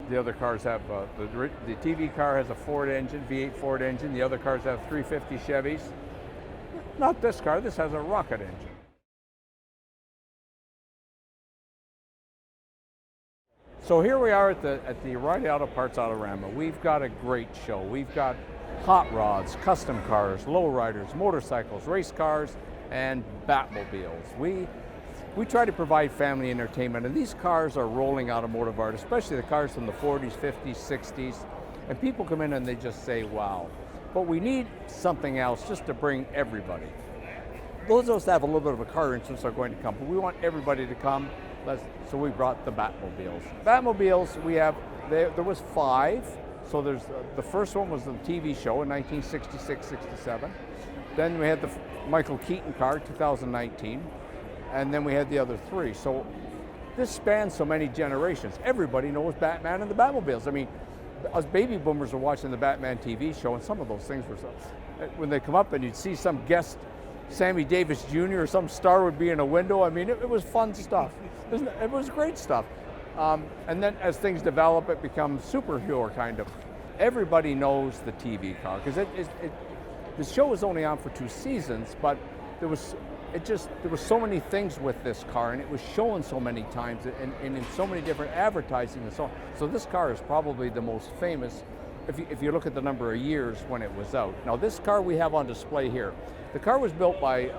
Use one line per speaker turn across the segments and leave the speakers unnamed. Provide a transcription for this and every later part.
The other cars have, the TV car has a Ford engine, V8 Ford engine. The other cars have 350 Chevys. Not this car, this has a rocket engine. So here we are at the O'Reilly Auto Parts AutoRama. We've got a great show. We've got hot rods, custom cars, lowriders, motorcycles, race cars, and Batmobiles. We try to provide family entertainment, and these cars are rolling automotive art, especially the cars from the 40s, 50s, 60s, and people come in and they just say, wow. But we need something else just to bring everybody. Those of us that have a little bit of a car interest are going to come, but we want everybody to come. So we brought the Batmobiles. Batmobiles, we have, there was 5. So there's the first one was the TV show in 1966-67. Then we had the Michael Keaton car, 2019. And then we had the other 3. So this spans so many generations. Everybody knows Batman and the Batmobiles. I mean, us baby boomers were watching the Batman TV show, and some of those things were so, when they come up and you'd see some guest, Sammy Davis Jr. or some star would be in a window. I mean, it was fun stuff. It was great stuff. And then as things develop, it becomes superhero kind of. Everybody knows the TV car, because the show was only on for 2 seasons, but there was so many things with this car, and it was shown so many times and in so many different advertising and so on. So this car is probably the most famous if you look at the number of years when it was out. Now this car we have on display here. The car was built by,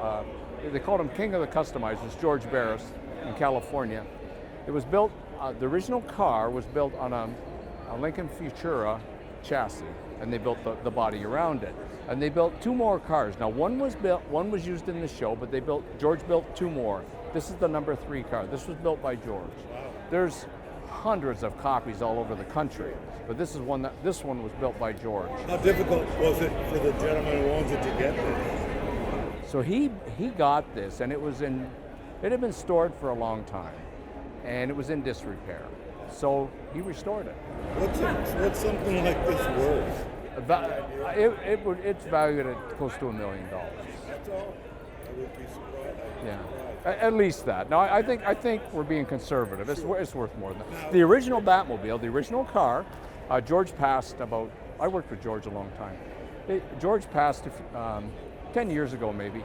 they called him King of the Customizers, George Barris in California. It was built, the original car was built on a Lincoln Futura chassis, and they built the body around it. And they built 2 more cars. Now one was used in the show, but George built 2 more. This is the number 3 car. This was built by George. Wow. There's hundreds of copies all over the country, but this one was built by George.
How difficult was it for the gentleman who owns it to get this?
So he got this, and it had been stored for a long time, and it was in disrepair. So he restored it.
What's something like this worth?
It's valued at close to $1 million.
That's all? I would be surprised.
Yeah, at least that. Now I think we're being conservative. It's worth more than that. The original Batmobile, the original car, George passed about. I worked with George a long time. George passed 10 years ago maybe,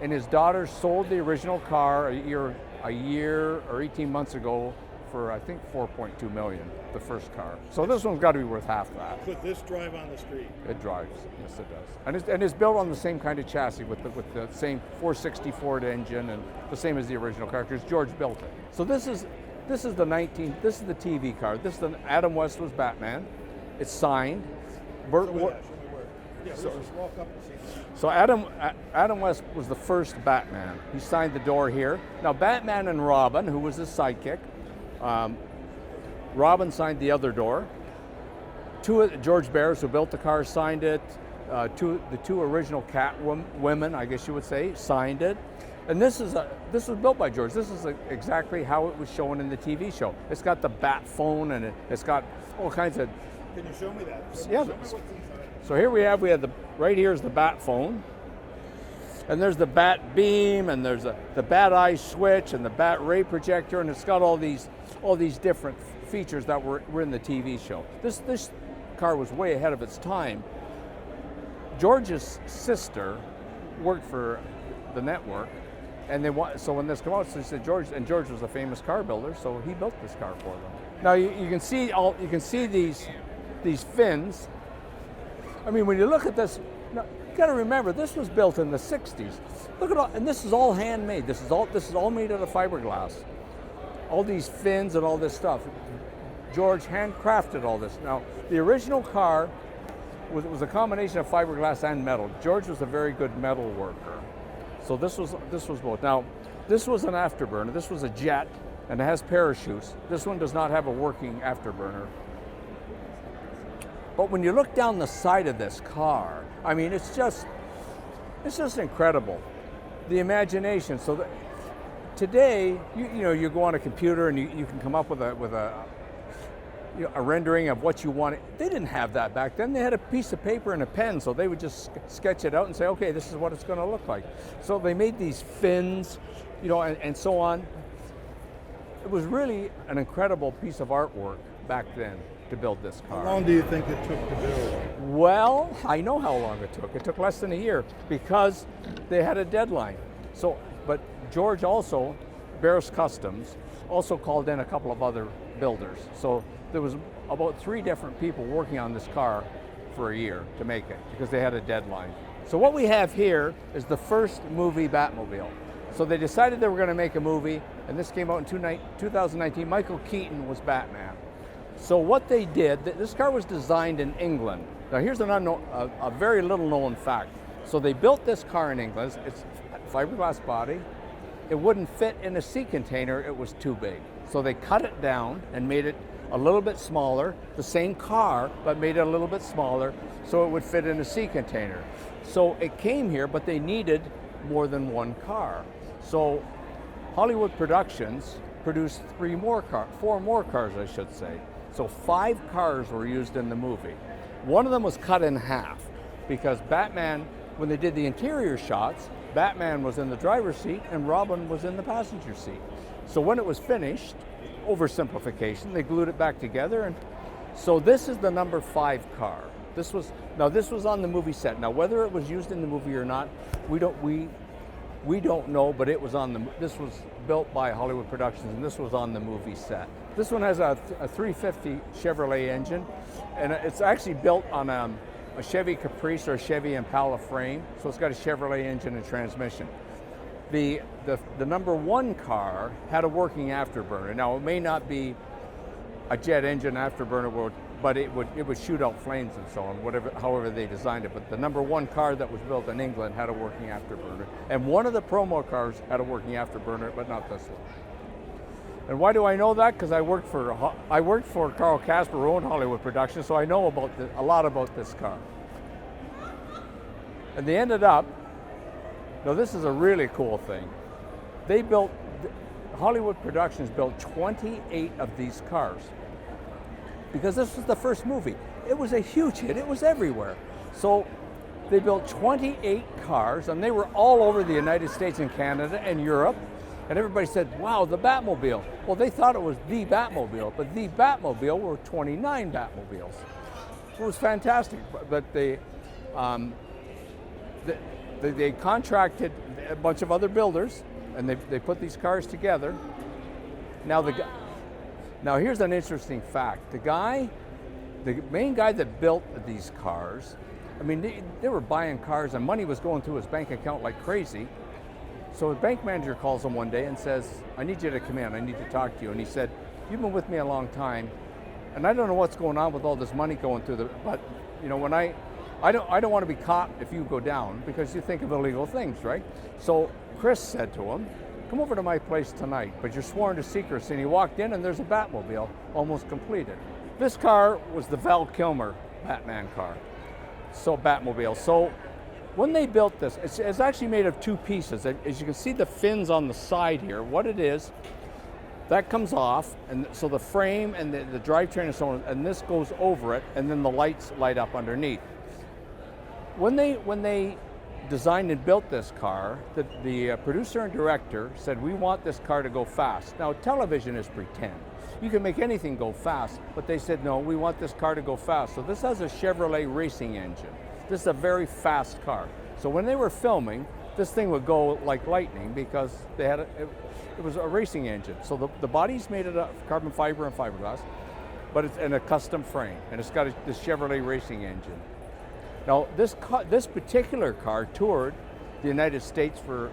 and his daughter sold the original car a year or 18 months ago for I think $4.2 million, the first car. So this one's got to be worth half that.
Could this drive on the street?
It drives, yes it does. And it's built on the same kind of chassis with the same 460 Ford engine and the same as the original car, because George built it. So this is the TV car. Adam West was Batman. It's signed. So Adam West was the first Batman. He signed the door here. Now Batman and Robin, who was his sidekick, Robin signed the other door. George Barris, who built the car, signed it. The 2 original Catwomen, I guess you would say, signed it. And this was built by George. This is exactly how it was shown in the TV show. It's got the bat phone, and it's got all kinds of.
Can you show me that?
Yeah. So here we have right here is the bat phone, and there's the bat beam, and there's the bat eye switch, and the bat ray projector, and it's got all these different features that were in the TV show. This car was way ahead of its time. George's sister worked for the network, and so when this came out, so she said George was a famous car builder, so he built this car for them. Now you can see these fins. I mean, when you look at this, you got to remember this was built in the 60s. Look at all, and this is all handmade. This is all made out of fiberglass. All these fins and all this stuff. George handcrafted all this. Now, the original car was a combination of fiberglass and metal. George was a very good metal worker. So this was both. Now, this was an afterburner. This was a jet, and it has parachutes. This one does not have a working afterburner. But when you look down the side of this car, I mean, it's just incredible. The imagination. So today, you go on a computer and you can come up with a rendering of what you want. They didn't have that back then. They had a piece of paper and a pen, so they would just sketch it out and say, okay, this is what it's going to look like. So they made these fins, and so on. It was really an incredible piece of artwork. back then to build this car.
How long do you think it took to build?
Well, I know how long it took. It took less than a year because they had a deadline. So, but George also, Barris Customs, also called in a couple of other builders. So there was about 3 different people working on this car for a year to make it because they had a deadline. So what we have here is the first movie Batmobile. So they decided they were going to make a movie, and this came out in 2019. Michael Keaton was Batman. So what they did, this car was designed in England. Now here's an unknown, a very little known fact. So they built this car in England. It's fiberglass body. It wouldn't fit in a sea container, it was too big. So they cut it down and made it a little bit smaller, the same car, but made it a little bit smaller so it would fit in a sea container. So it came here, but they needed more than one car. So Hollywood Productions produced 4 more cars, I should say. So 5 cars were used in the movie. One of them was cut in half because Batman, when they did the interior shots, Batman was in the driver's seat and Robin was in the passenger seat. So when it was finished, oversimplification, they glued it back together, and so this is the number 5 car. This was on the movie set. Now whether it was used in the movie or not, we don't know, but it was this was built by Hollywood Productions, and this was on the movie set. This one has a 350 Chevrolet engine, and it's actually built on a Chevy Caprice or a Chevy Impala frame, so it's got a Chevrolet engine and transmission. The number 1 car had a working afterburner. Now it may not be a jet engine afterburner, but it would shoot out flames and so on, however they designed it. But the number 1 car that was built in England had a working afterburner, and one of the promo cars had a working afterburner, but not this one. And why do I know that? Because I worked for Carl Casper, who owned Hollywood Productions, so I know a lot about this car. And they ended up. Now this is a really cool thing. Hollywood Productions built 28 of these cars because this was the first movie. It was a huge hit, it was everywhere. So they built 28 cars, and they were all over the United States and Canada and Europe, and everybody said, wow, the Batmobile. Well, they thought it was the Batmobile, but the Batmobile were 29 Batmobiles. It was fantastic, but they contracted a bunch of other builders, and they put these cars together. Now here's an interesting fact. The main guy that built these cars, I mean, they were buying cars and money was going through his bank account like crazy. So the bank manager calls him one day and says, I need you to come in, I need to talk to you. And he said, you've been with me a long time, and I don't know what's going on with all this money going through but you know, I don't want to be caught if you go down, because you think of illegal things, right? So Chris said to him, come over to my place tonight, but you're sworn to secrecy. And he walked in, and there's a Batmobile almost completed. This car was the Val Kilmer Batman car, so Batmobile. So when they built this, it's actually made of 2 pieces. As you can see the fins on the side here, what it is, that comes off, and so the frame and the drivetrain and so on, and this goes over it, and then the lights light up underneath. When they designed and built this car, the producer and director said, we want this car to go fast. Now, television is pretend. You can make anything go fast, but they said, no, we want this car to go fast. So this has a Chevrolet racing engine. This is a very fast car. So when they were filming, this thing would go like lightning because they had it was a racing engine. So the body's made of carbon fiber and fiberglass, but it's in a custom frame, and it's got this Chevrolet racing engine. Now, this particular car toured the United States for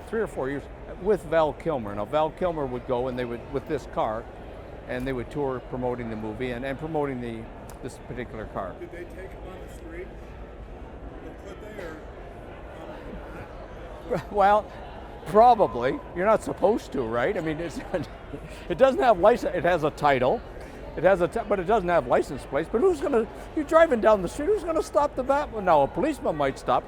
3 or 4 years with Val Kilmer. Now, Val Kilmer would go, and they would with this car, and they would tour promoting the movie and promoting this particular car.
Did they take it on the street? Could they, or?
Well, probably. You're not supposed to, right? I mean, it doesn't have license. It has a title. But it doesn't have license plates. But you're driving down the street, who's gonna stop the Batmobile? Now, a policeman might stop,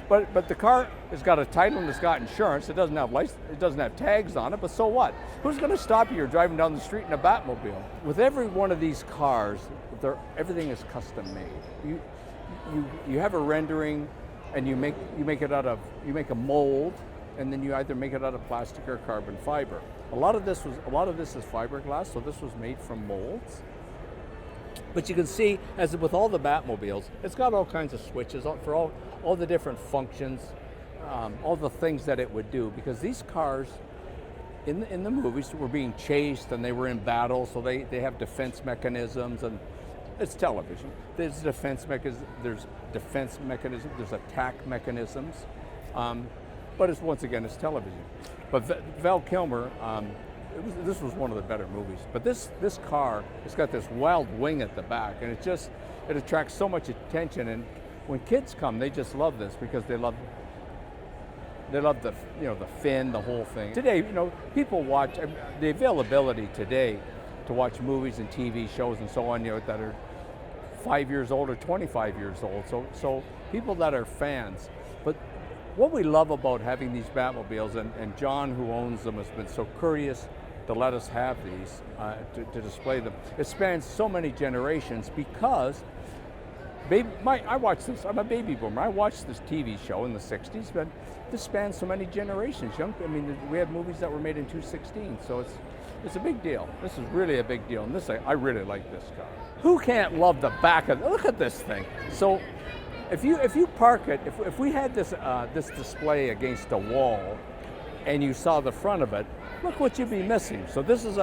but the car has got a title and it's got insurance. It doesn't have license, it doesn't have tags on it, but so what? Who's gonna stop you? You're driving down the street in a Batmobile. With every one of these cars, everything is custom made. You have a rendering, and you make a mold, and then you either make it out of plastic or carbon fiber. A lot of this is fiberglass, so this was made from molds, But you can see, as with all the Batmobiles, it's got all kinds of switches for all the different functions, all the things that it would do. Because these cars, in the movies, were being chased and they were in battle, so they have defense mechanisms, and it's television. There's defense mechanism. There's attack mechanisms. But once again, it's television. But Val Kilmer. This was one of the better movies. But this car, it's got this wild wing at the back, and it attracts so much attention. And when kids come, they just love this because they love the the fin, the whole thing. Today, people watch the availability today to watch movies and TV shows and so on, that are 5 years old or 25 years old. So people that are fans. But what we love about having these Batmobiles, and John, who owns them, has been so courteous to let us have these, to display them. It spans so many generations because I watched this, I'm a baby boomer. I watched this TV show in the 60s, but this spans so many generations. We had movies that were made in 2016, so it's a big deal. This is really a big deal, and I really like this car. Who can't love the back of it? Look at this thing. So if you park it, if we had this display against a wall, and you saw the front of it, look what you'd be missing. So this is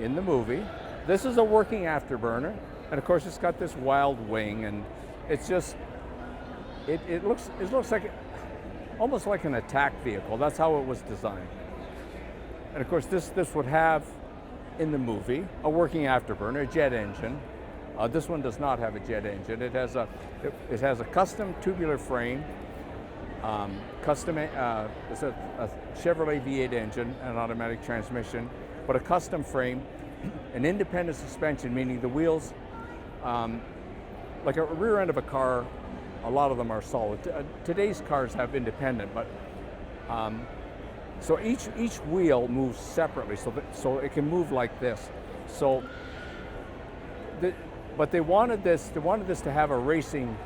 in the movie, this is a working afterburner, and of course it's got this wild wing, and it's just, it looks like almost like an attack vehicle. That's how it was designed. And of course this would have, in the movie, a working afterburner, a jet engine. This one does not have a jet engine. It has a custom tubular frame. It's a Chevrolet V8 engine, an automatic transmission, but a custom frame, an independent suspension, meaning the wheels, like a rear end of a car, a lot of them are solid. Today's cars have independent, but so each wheel moves separately, so it can move like this. So, but they wanted this to have a racing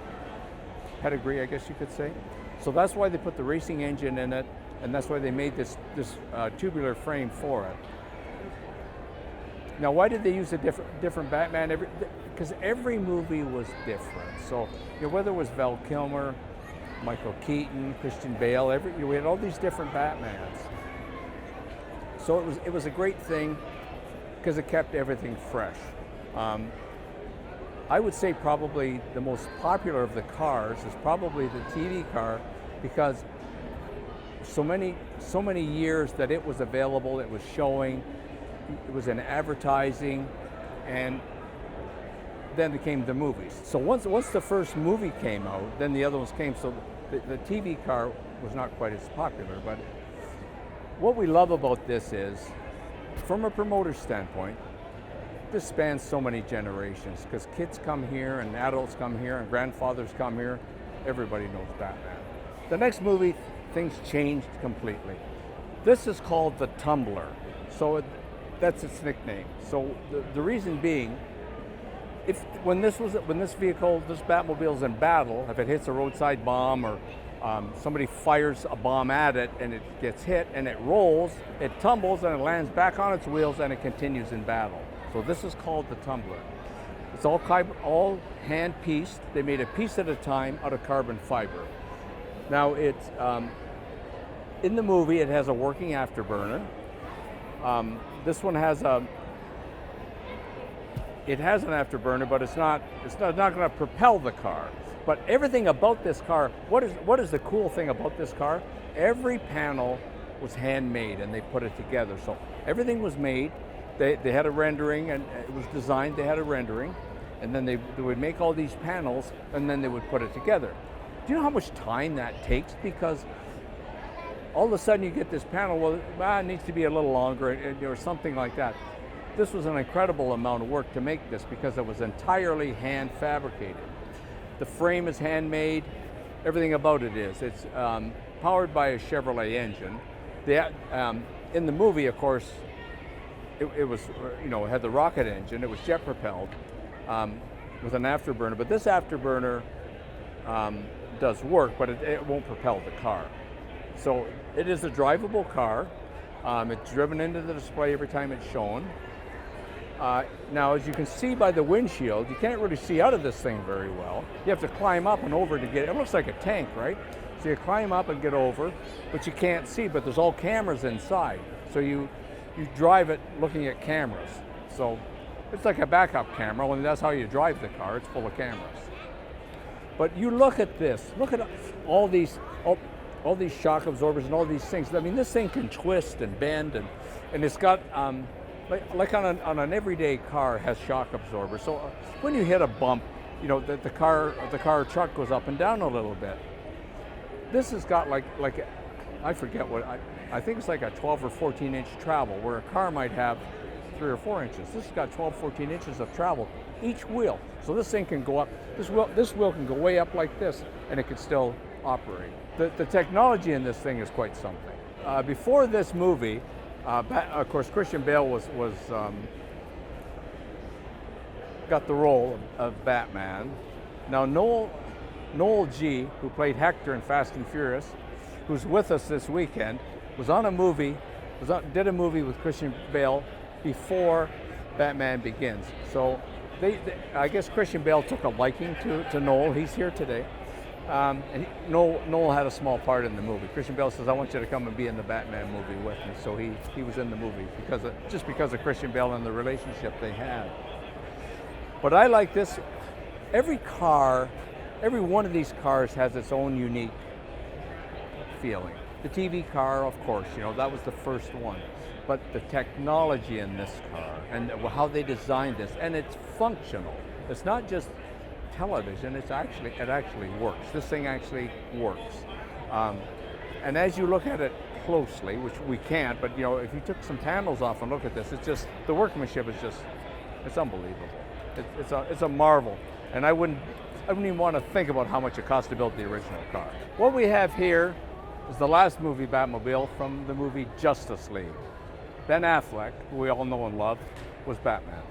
pedigree, I guess you could say. So that's why they put the racing engine in it, and that's why they made this tubular frame for it. Now, why did they use a different Batman? Because every movie was different. So whether it was Val Kilmer, Michael Keaton, Christian Bale, we had all these different Batmans. So it was a great thing because it kept everything fresh. I would say probably the most popular of the cars is probably the TV car, because so many years that it was available, it was showing, it was in advertising, and then came the movies. So once the first movie came out, then the other ones came. So the TV car was not quite as popular. But what we love about this is, from a promoter standpoint, this spans so many generations, because kids come here and adults come here and grandfathers come here. Everybody knows Batman. The next movie, things changed completely. This is called the Tumbler. So that's its nickname. So the reason being, when this Batmobile's in battle, if it hits a roadside bomb or somebody fires a bomb at it and it gets hit and it rolls, it tumbles and it lands back on its wheels and it continues in battle. So this is called the Tumbler. It's all hand-pieced. They made a piece at a time out of carbon fiber. Now it's, in the movie, it has a working afterburner. This one has an afterburner, but it's not going to propel the car. But everything about this car, what is the cool thing about this car? Every panel was handmade and they put it together. So everything was made. They had a rendering, and it was designed. They had a rendering, and then they would make all these panels, and then they would put it together. Do you know how much time that takes? Because all of a sudden you get this panel, well, it needs to be a little longer, or something like that. This was an incredible amount of work to make this, because it was entirely hand fabricated. The frame is handmade. Everything about it is. It's powered by a Chevrolet engine. In the movie, of course, it was, it had the rocket engine. It was jet propelled with an afterburner. But this afterburner does work, but it won't propel the car. So it is a drivable car. It's driven into the display every time it's shown. Now, as you can see by the windshield, you can't really see out of this thing very well. You have to climb up and over to get it. It looks like a tank, right? So you climb up and get over, but you can't see, but there's all cameras inside. So you drive it looking at cameras. So it's like a backup camera, and that's how you drive the car. It's full of cameras. But you look at this. Look at all these shock absorbers and all these things. I mean, this thing can twist and bend, and it's got like on an everyday car has shock absorbers. So when you hit a bump, you know the car or truck goes up and down a little bit. This has got like I forget what I think it's like a 12 or 14 inch travel, where a car might have 3 or 4 inches. This has got 12, 14 inches of travel each wheel. So this thing can go up. This wheel can go way up like this, and it can still operate. The technology in this thing is quite something. Before this movie, of course, Christian Bale was got the role of Batman. Now Noel G., who played Hector in Fast and Furious, who's with us this weekend, did a movie with Christian Bale before Batman Begins. So I guess Christian Bale took a liking to Noel. He's here today. Noel had a small part in the movie. Christian Bale says, "I want you to come and be in the Batman movie with me." So he was in the movie because of Christian Bale and the relationship they had. But I like this. Every one of these cars has its own unique feeling. The TV car, of course, that was the first one. But the technology in this car and how they designed this, and it's functional. It's not just television, it actually works. This thing actually works. And as you look at it closely, which we can't, but if you took some panels off and look at this, it's just, the workmanship is just, it's unbelievable. It's a marvel. And I wouldn't even want to think about how much it cost to build the original car. What we have here is the last movie Batmobile from the movie Justice League. Ben Affleck, who we all know and love, was Batman.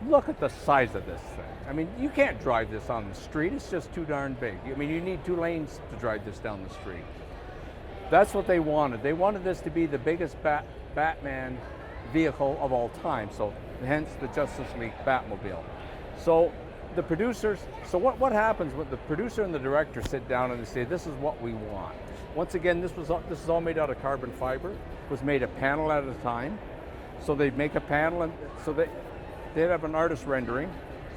Look at the size of this thing. I mean, you can't drive this on the street. It's just too darn big. I mean, you need 2 lanes to drive this down the street. That's what they wanted. They wanted this to be the biggest Batman vehicle of all time. So hence the Justice League Batmobile. So the producers, what happens when the producer and the director sit down and they say, this is what we want. Once again, this is all made out of carbon fiber. It was made a panel at a time. So they'd make a panel, and so they'd have an artist rendering.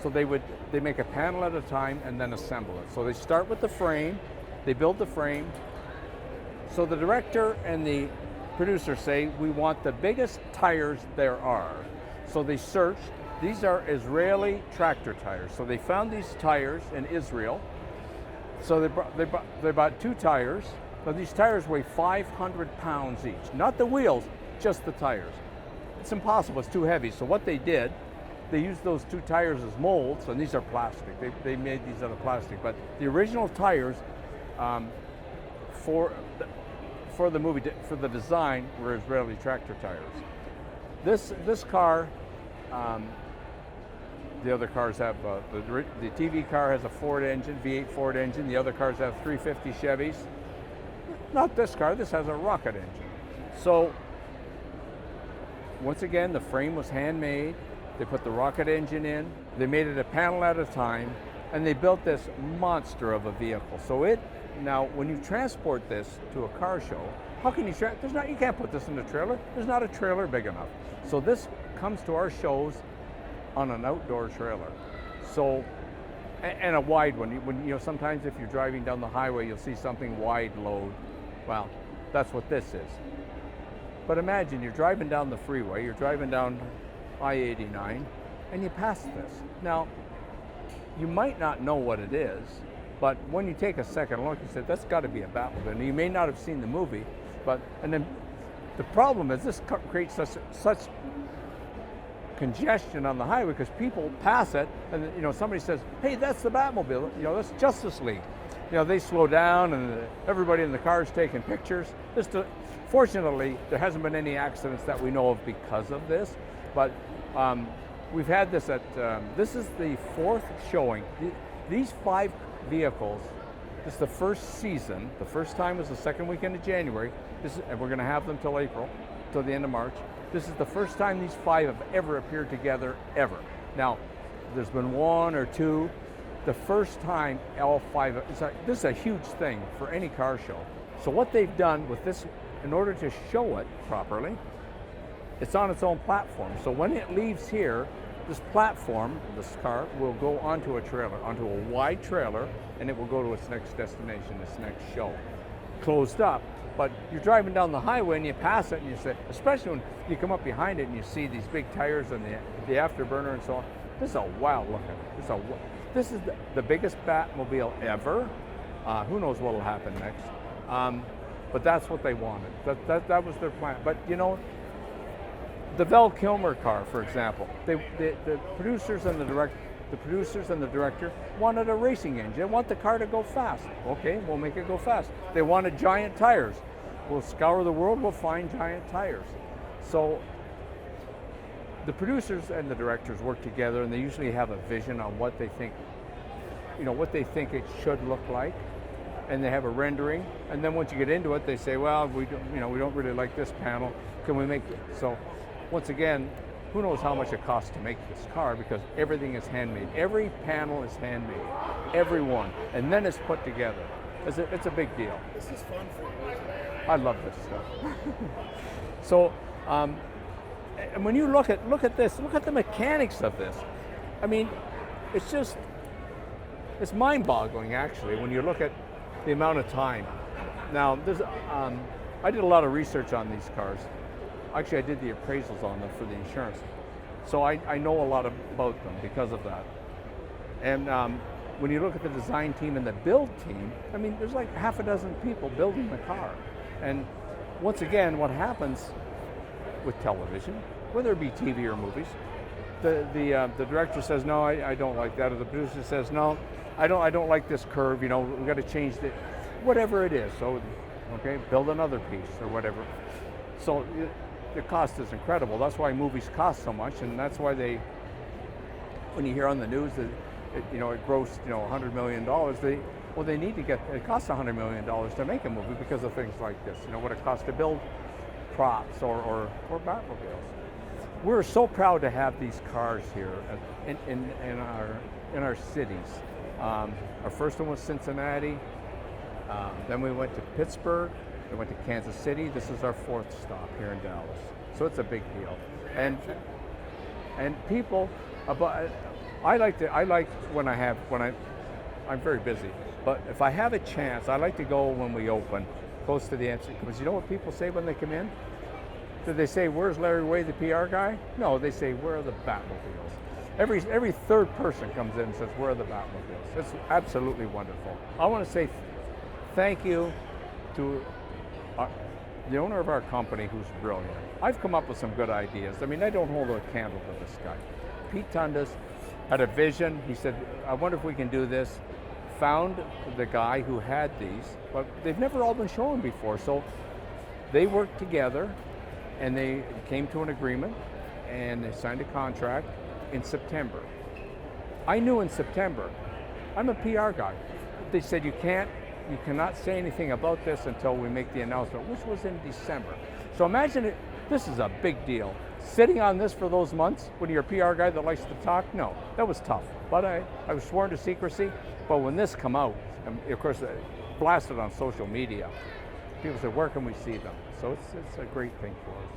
So they make a panel at a time and then assemble it. So they start with the frame, they build the frame. So the director and the producer say, we want the biggest tires there are. So they searched. These are Israeli tractor tires. So they found these tires in Israel. So they bought 2 tires. Now these tires weigh 500 pounds each. Not the wheels, just the tires. It's impossible, it's too heavy. So what they did, they used those 2 tires as molds, and these are plastic. They made these out of plastic. But the original tires for the movie, for the design, were Israeli tractor tires. This car, the other cars have, the TV car has a Ford engine, V8 Ford engine. The other cars have 350 Chevys. Not this car, this has a rocket engine. So, once again, the frame was handmade. They put the rocket engine in. They made it a panel at a time, and they built this monster of a vehicle. So now, when you transport this to a car show, how can you you can't put this in a trailer. There's not a trailer big enough. So this comes to our shows on an outdoor trailer. So, and a wide one. When sometimes if you're driving down the highway, you'll see something wide load. Well, that's what this is. But imagine you're driving down the freeway, you're driving down I-89, and you pass this. Now, you might not know what it is, but when you take a second look, you say, that's got to be a Batmobile. And you may not have seen the movie, and then the problem is this creates such congestion on the highway because people pass it, and somebody says, hey, that's the Batmobile, that's Justice League. They slow down, and everybody in the car is taking pictures. Fortunately, there hasn't been any accidents that we know of because of this, but we've had this this is the 4th showing. These 5 vehicles, this is the first season. The first time was the second weekend of January, and we're going to have them till April, till the end of March. This is the first time these 5 have ever appeared together, ever. Now, there's been 1 or 2. The first time all 5, this is a huge thing for any car show. So what they've done with this, in order to show it properly, it's on its own platform. So when it leaves here, this platform, this car, will go onto a trailer, onto a wide trailer, and it will go to its next destination, its next show. Closed up, but you're driving down the highway and you pass it and you say, especially when you come up behind it and you see these big tires and the afterburner and so on, this is a wild looking. This is the biggest Batmobile ever. Who knows what will happen next? But that's what they wanted. That was their plan. But you know, the Val Kilmer car, for example, the producers and the director wanted a racing engine. They want the car to go fast. Okay, we'll make it go fast. They wanted giant tires. We'll scour the world, we'll find giant tires. So the producers and the directors work together, and they usually have a vision on what they think, what they think it should look like, and they have a rendering. And then once you get into it, they say, well, we don't really like this panel. Can we make it? So once again, who knows how much it costs to make this car, because everything is handmade. Every panel is handmade, every one, and then it's put together. It's a big deal.
This is fun for you.
I love this stuff. So, and when you look at this, look at the mechanics of this. I mean, it's mind-boggling actually when you look at the amount of time. Now, I did a lot of research on these cars. Actually, I did the appraisals on them for the insurance. So I know a lot about them because of that. And when you look at the design team and the build team, I mean, there's like half a dozen people building the car. And once again, what happens with television, whether it be TV or movies, the director says, no, I don't like that, or the producer says, no, I don't like this curve, we've got to change it, whatever it is. So, okay, build another piece or whatever. So the cost is incredible. That's why movies cost so much, and that's why when you hear on the news that it grossed $100 million, they need to get, it costs $100 million to make a movie because of things like this. What it costs to build props or Batmobiles. We're so proud to have these cars here in our cities. Our first one was Cincinnati. Then we went to Pittsburgh. We went to Kansas City. This is our 4th stop here in Dallas. So it's a big deal. And people, I'm very busy, but if I have a chance, I like to go when we open, close to the entrance, because you know what people say when they come in? Do they say, where's Larry Way, the PR guy? No, they say, where are the Batmobiles? Every third person comes in and says, where are the Batmobiles? It's absolutely wonderful. I want to say thank you to the owner of our company, who's brilliant. I've come up with some good ideas. I mean, I don't hold a candle to this guy. Pete Tundas had a vision. He said, I wonder if we can do this. Found the guy who had these, but they've never all been shown before. So they worked together and they came to an agreement and they signed a contract in September. I knew in September, I'm a PR guy. They said, you cannot say anything about this until we make the announcement, which was in December. So imagine it, this is a big deal. Sitting on this for those months when you're a PR guy that likes to talk, no, that was tough. But I was sworn to secrecy, but when this come out, and of course, blasted on social media, people said, where can we see them? So it's a great thing for us.